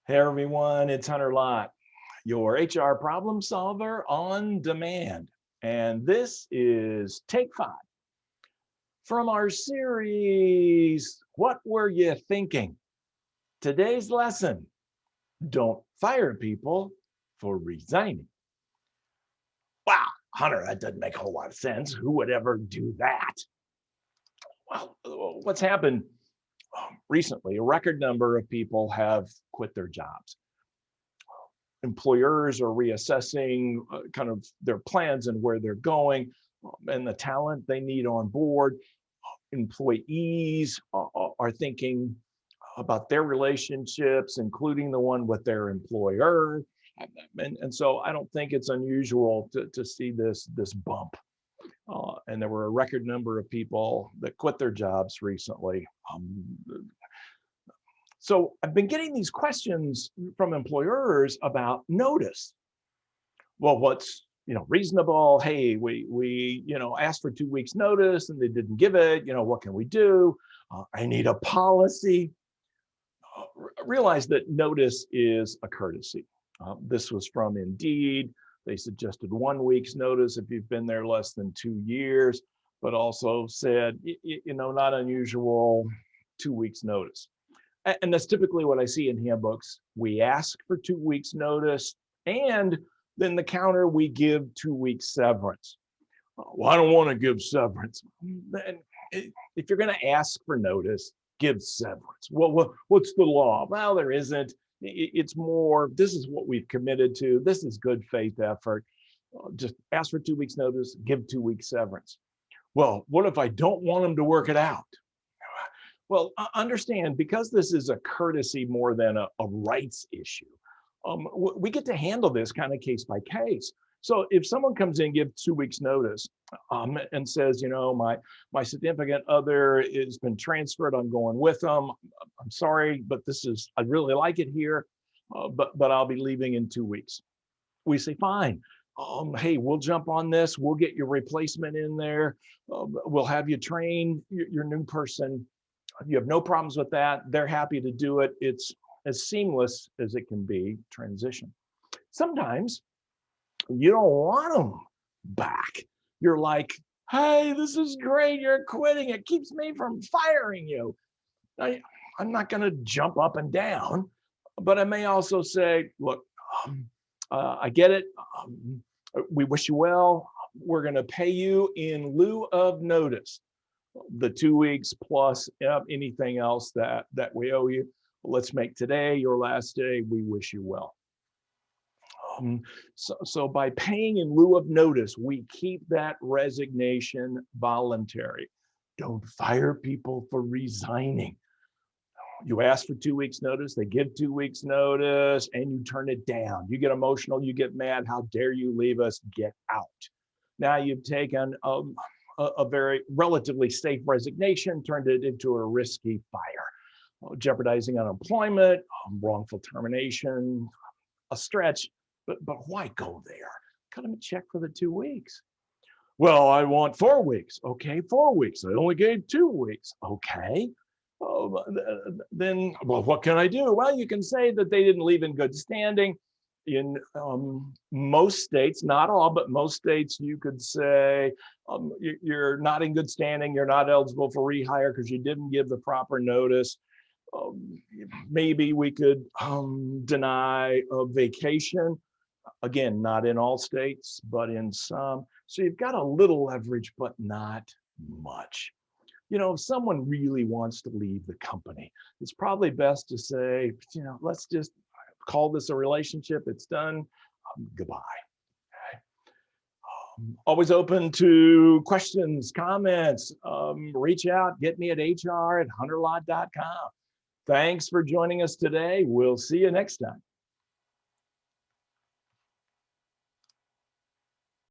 Hey everyone, it's Hunter Lott, your HR problem solver on demand. And this is take 5 from our series, What Were You Thinking? Today's lesson, don't fire people for resigning. Wow, Hunter, that doesn't make a whole lot of sense. Who would ever do that? Well, what's happened recently, a record number of people have quit their jobs. Employers are reassessing kind of their plans and where they're going and the talent they need on board. Employees are thinking about their relationships, including the one with their employer. And so I don't think it's unusual to see this bump. And there were a record number of people that quit their jobs recently. So I've been getting these questions from employers about notice. Well, what's reasonable? Hey, we asked for 2 weeks notice and they didn't give it. What can we do? I need a policy. Realize that notice is a courtesy. This was from Indeed. They suggested 1 week's notice if you've been there less than 2 years, but also said, not unusual, 2 weeks notice. And that's typically what I see in handbooks. We ask for 2 weeks notice, and then the counter, we give 2 weeks severance. Well, I don't want to give severance. Then if you're going to ask for notice, give severance. Well, what's the law? Well, there isn't. It's more, this is what we've committed to. This is good faith effort. Just ask for 2 weeks notice, give 2 weeks severance. Well, what if I don't want them to work it out? Well, understand, because this is a courtesy more than a rights issue, we get to handle this kind of case by case. So if someone comes in, gives 2 weeks notice and says, my significant other has been transferred, I'm going with them. I'm sorry, but I really like it here, but I'll be leaving in 2 weeks. We say, fine. Hey, we'll jump on this. We'll get your replacement in there. We'll have you train your new person. You have no problems with that. They're happy to do it. It's as seamless as it can be, transition. Sometimes you don't want them back. You're like, hey, this is great. You're quitting. It keeps me from firing you. I'm not going to jump up and down, but I may also say, look, I get it. We wish you well. We're going to pay you in lieu of notice, the 2 weeks plus anything else that we owe you. Let's make today your last day. We wish you well. So by paying in lieu of notice, we keep that resignation voluntary. Don't fire people for resigning. You ask for 2 weeks notice, they give 2 weeks notice, and you turn it down. You get emotional, you get mad. How dare you leave us? Get out. Now you've taken a very relatively safe resignation, turned it into a risky fire, jeopardizing unemployment, wrongful termination, a stretch, but why go there? Cut them a check for the 2 weeks. Well, I want 4 weeks. Okay, 4 weeks. I only gave 2 weeks. Okay. Then, well, what can I do? Well, you can say that they didn't leave in good standing. In most states, not all, but most states, you could say you're not in good standing. You're not eligible for rehire because you didn't give the proper notice. Maybe we could deny a vacation. Again, not in all states, but in some. So you've got a little leverage, but not much. If someone really wants to leave the company, it's probably best to say, let's just call this a relationship. It's done. Goodbye. Okay. Always open to questions, comments. Reach out. Get me at hr@hunterlott.com. Thanks for joining us today. We'll see you next time.